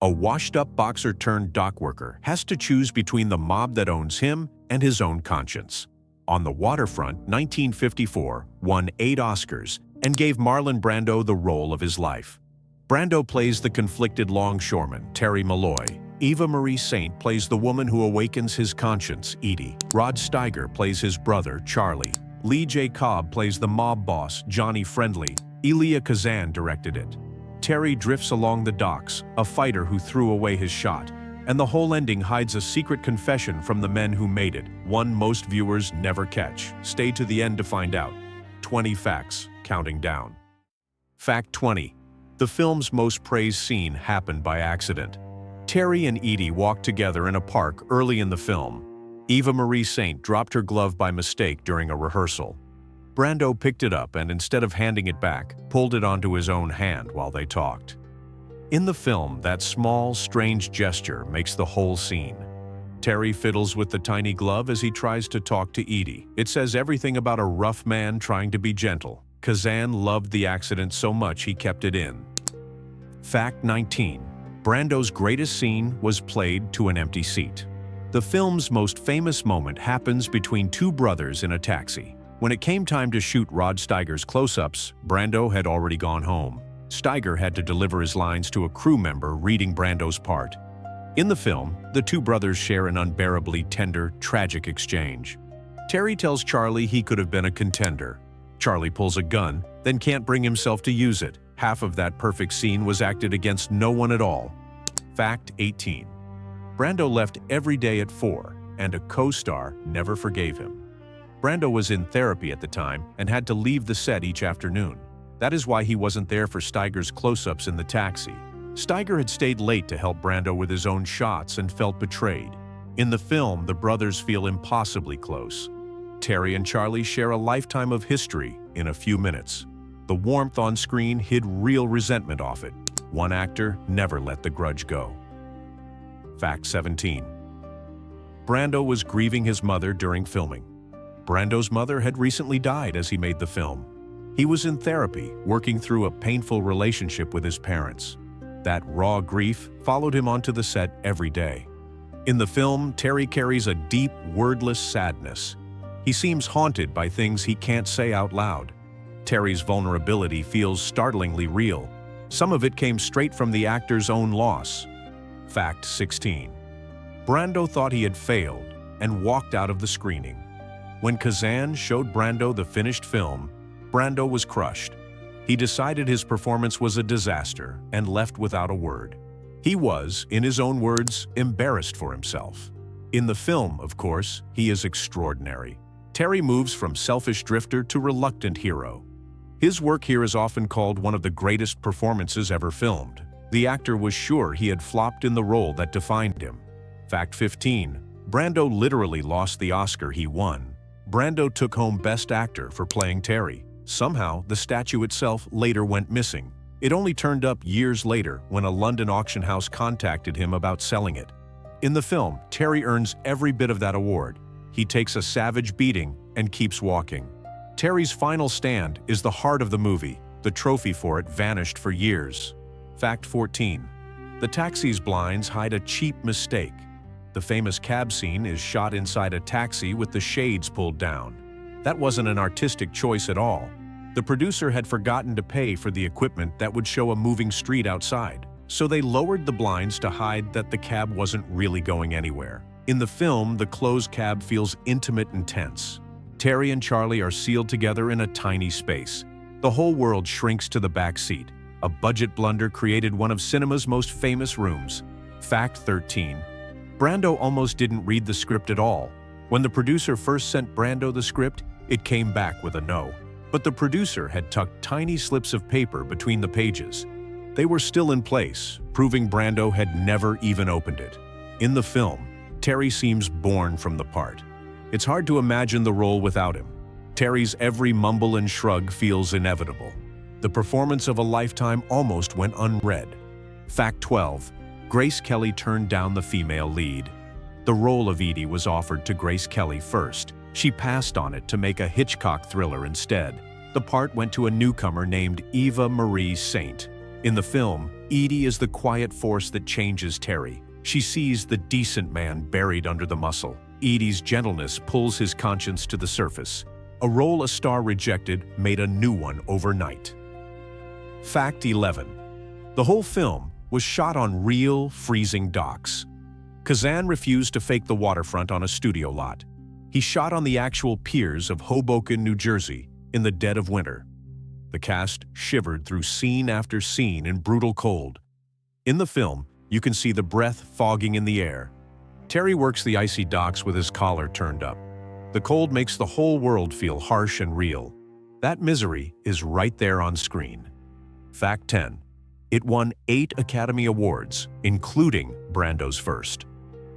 A washed-up boxer turned dock worker has to choose between the mob that owns him and his own conscience. On the Waterfront, 1954, won 8 Oscars and gave Marlon Brando the role of his life. Brando plays the conflicted longshoreman, Terry Malloy. Eva Marie Saint plays the woman who awakens his conscience, Edie. Rod Steiger plays his brother, Charlie. Lee J. Cobb plays the mob boss, Johnny Friendly. Elia Kazan directed it. Terry drifts along the docks, a fighter who threw away his shot, and the whole ending hides a secret confession from the men who made it, one most viewers never catch. Stay to the end to find out. 20 facts, counting down. Fact 20. The film's most praised scene happened by accident. Terry and Edie walked together in a park early in the film. Eva Marie Saint dropped her glove by mistake during a rehearsal. Brando picked it up and, instead of handing it back, pulled it onto his own hand while they talked. In the film, that small, strange gesture makes the whole scene. Terry fiddles with the tiny glove as he tries to talk to Edie. It says everything about a rough man trying to be gentle. Kazan loved the accident so much he kept it in. Fact 19. Brando's greatest scene was played to an empty seat. The film's most famous moment happens between 2 brothers in a taxi. When it came time to shoot Rod Steiger's close-ups, Brando had already gone home. Steiger had to deliver his lines to a crew member reading Brando's part. In the film, the 2 brothers share an unbearably tender, tragic exchange. Terry tells Charlie he could have been a contender. Charlie pulls a gun, then can't bring himself to use it. Half of that perfect scene was acted against no one at all. Fact 18. Brando left every day at 4, and a co-star never forgave him. Brando was in therapy at the time and had to leave the set each afternoon. That is why he wasn't there for Steiger's close-ups in the taxi. Steiger had stayed late to help Brando with his own shots and felt betrayed. In the film, the brothers feel impossibly close. Terry and Charlie share a lifetime of history in a few minutes. The warmth on screen hid real resentment off it. One actor never let the grudge go. Fact 17. Brando was grieving his mother during filming. Brando's mother had recently died as he made the film. He was in therapy, working through a painful relationship with his parents. That raw grief followed him onto the set every day. In the film, Terry carries a deep, wordless sadness. He seems haunted by things he can't say out loud. Terry's vulnerability feels startlingly real. Some of it came straight from the actor's own loss. Fact 16. Brando thought he had failed and walked out of the screening. When Kazan showed Brando the finished film, Brando was crushed. He decided his performance was a disaster and left without a word. He was, in his own words, embarrassed for himself. In the film, of course, he is extraordinary. Terry moves from selfish drifter to reluctant hero. His work here is often called one of the greatest performances ever filmed. The actor was sure he had flopped in the role that defined him. Fact 15. Brando literally lost the Oscar he won. Brando took home Best Actor for playing Terry. Somehow, the statue itself later went missing. It only turned up years later when a London auction house contacted him about selling it. In the film, Terry earns every bit of that award. He takes a savage beating and keeps walking. Terry's final stand is the heart of the movie. The trophy for it vanished for years. Fact 14. The taxi's blinds hide a cheap mistake. The famous cab scene is shot inside a taxi with the shades pulled down. That wasn't an artistic choice at all. The producer had forgotten to pay for the equipment that would show a moving street outside, so they lowered the blinds to hide that the cab wasn't really going anywhere. In the film, the closed cab feels intimate and tense. Terry and Charlie are sealed together in a tiny space. The whole world shrinks to the back seat. A budget blunder created one of cinema's most famous rooms. Fact 13. Brando almost didn't read the script at all. When the producer first sent Brando the script, it came back with a no. But the producer had tucked tiny slips of paper between the pages. They were still in place, proving Brando had never even opened it. In the film, Terry seems born from the part. It's hard to imagine the role without him. Terry's every mumble and shrug feels inevitable. The performance of a lifetime almost went unread. Fact 12. Grace Kelly turned down the female lead. The role of Edie was offered to Grace Kelly first. She passed on it to make a Hitchcock thriller instead. The part went to a newcomer named Eva Marie Saint. In the film, Edie is the quiet force that changes Terry. She sees the decent man buried under the muscle. Edie's gentleness pulls his conscience to the surface. A role a star rejected made a new one overnight. Fact 11. The whole film was shot on real, freezing docks. Kazan refused to fake the waterfront on a studio lot. He shot on the actual piers of Hoboken, New Jersey, in the dead of winter. The cast shivered through scene after scene in brutal cold. In the film, you can see the breath fogging in the air. Terry works the icy docks with his collar turned up. The cold makes the whole world feel harsh and real. That misery is right there on screen. Fact 10. It won 8 Academy Awards, including Brando's first.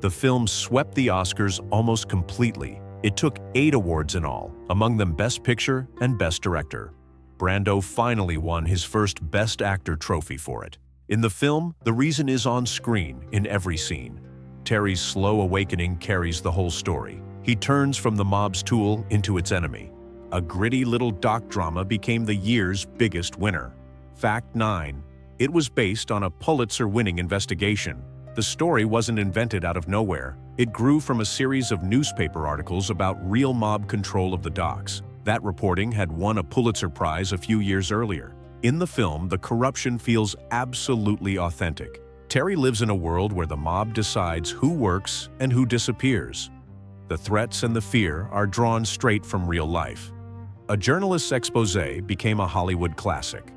The film swept the Oscars almost completely. It took 8 awards in all, among them Best Picture and Best Director. Brando finally won his first Best Actor trophy for it. In the film, the reason is on screen in every scene. Terry's slow awakening carries the whole story. He turns from the mob's tool into its enemy. A gritty little doc drama became the year's biggest winner. Fact 9. It was based on a Pulitzer-winning investigation. The story wasn't invented out of nowhere. It grew from a series of newspaper articles about real mob control of the docks. That reporting had won a Pulitzer Prize a few years earlier. In the film, the corruption feels absolutely authentic. Terry lives in a world where the mob decides who works and who disappears. The threats and the fear are drawn straight from real life. A journalist's exposé became a Hollywood classic.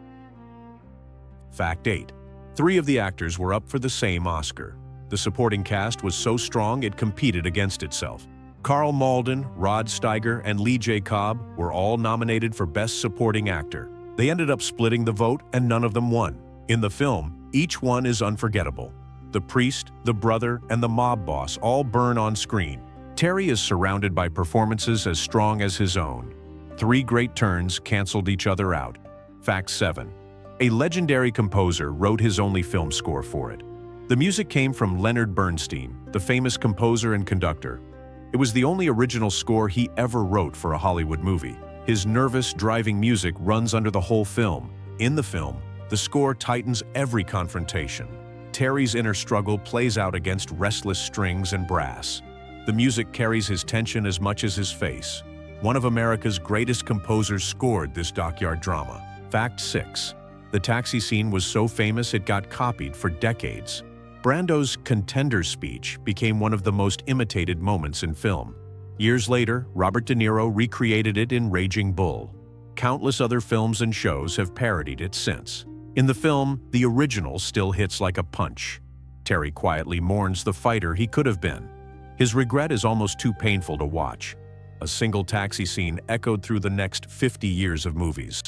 Fact 8. 3 of the actors were up for the same Oscar. The supporting cast was so strong it competed against itself. Carl Malden, Rod Steiger, and Lee J. Cobb were all nominated for Best Supporting Actor. They ended up splitting the vote and none of them won. In the film, each one is unforgettable. The priest, the brother, and the mob boss all burn on screen. Terry is surrounded by performances as strong as his own. 3 great turns canceled each other out. Fact 7. A legendary composer wrote his only film score for it. The music came from Leonard Bernstein, the famous composer and conductor. It was the only original score he ever wrote for a Hollywood movie. His nervous, driving music runs under the whole film. In the film, the score tightens every confrontation. Terry's inner struggle plays out against restless strings and brass. The music carries his tension as much as his face. One of America's greatest composers scored this dockyard drama. Fact 6. The taxi scene was so famous it got copied for decades. Brando's contender speech became one of the most imitated moments in film. Years later, Robert De Niro recreated it in Raging Bull. Countless other films and shows have parodied it since. In the film, the original still hits like a punch. Terry quietly mourns the fighter he could have been. His regret is almost too painful to watch. A single taxi scene echoed through the next 50 years of movies.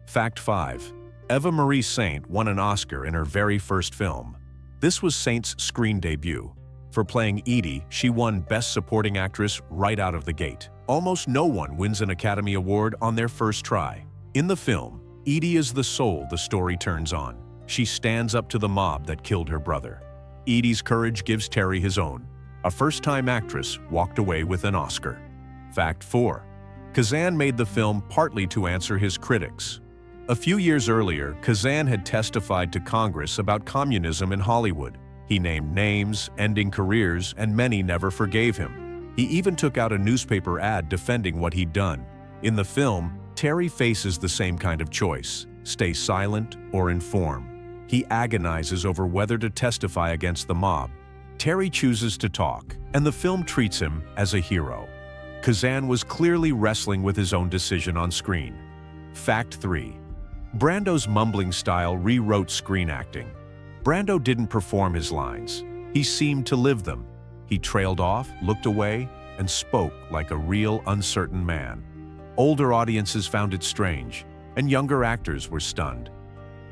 Fact 5. Eva Marie Saint won an Oscar in her very first film. This was Saint's screen debut. For playing Edie, she won Best Supporting Actress right out of the gate. Almost no one wins an Academy Award on their first try. In the film, Edie is the soul the story turns on. She stands up to the mob that killed her brother. Edie's courage gives Terry his own. A first-time actress walked away with an Oscar. Fact 4. Kazan made the film partly to answer his critics. A few years earlier, Kazan had testified to Congress about communism in Hollywood. He named names, ending careers, and many never forgave him. He even took out a newspaper ad defending what he'd done. In the film, Terry faces the same kind of choice: stay silent or inform. He agonizes over whether to testify against the mob. Terry chooses to talk, and the film treats him as a hero. Kazan was clearly wrestling with his own decision on screen. Fact 3. Brando's mumbling style rewrote screen acting. Brando didn't perform his lines. He seemed to live them. He trailed off, looked away, and spoke like a real, uncertain man. Older audiences found it strange, and younger actors were stunned.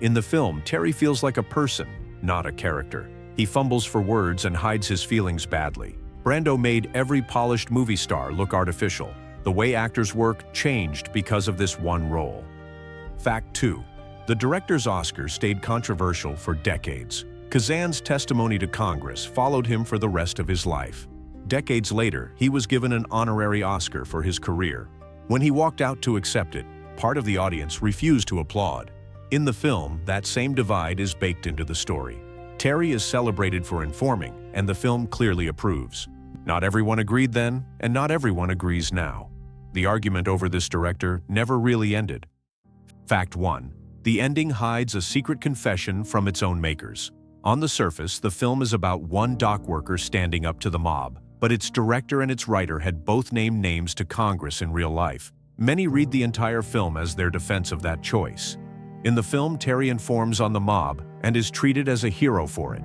In the film, Terry feels like a person, not a character. He fumbles for words and hides his feelings badly. Brando made every polished movie star look artificial. The way actors work changed because of this one role. Fact 2. The director's Oscar stayed controversial for decades. Kazan's testimony to Congress followed him for the rest of his life. Decades later, he was given an honorary Oscar for his career. When he walked out to accept it, part of the audience refused to applaud. In the film, that same divide is baked into the story. Terry is celebrated for informing, and the film clearly approves. Not everyone agreed then, and not everyone agrees now. The argument over this director never really ended. Fact 1. The ending hides a secret confession from its own makers. On the surface, the film is about one dock worker standing up to the mob, but its director and its writer had both named names to Congress in real life. Many read the entire film as their defense of that choice. In the film, Terry informs on the mob and is treated as a hero for it.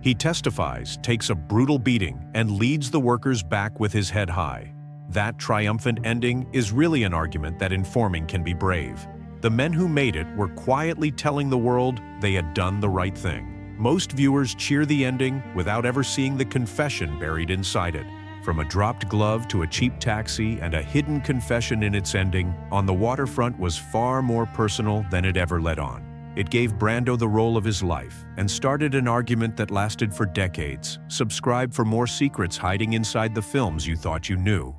He testifies, takes a brutal beating, and leads the workers back with his head high. That triumphant ending is really an argument that informing can be brave. The men who made it were quietly telling the world they had done the right thing. Most viewers cheer the ending without ever seeing the confession buried inside it. From a dropped glove to a cheap taxi and a hidden confession in its ending, On the Waterfront was far more personal than it ever let on. It gave Brando the role of his life and started an argument that lasted for decades. Subscribe for more secrets hiding inside the films you thought you knew.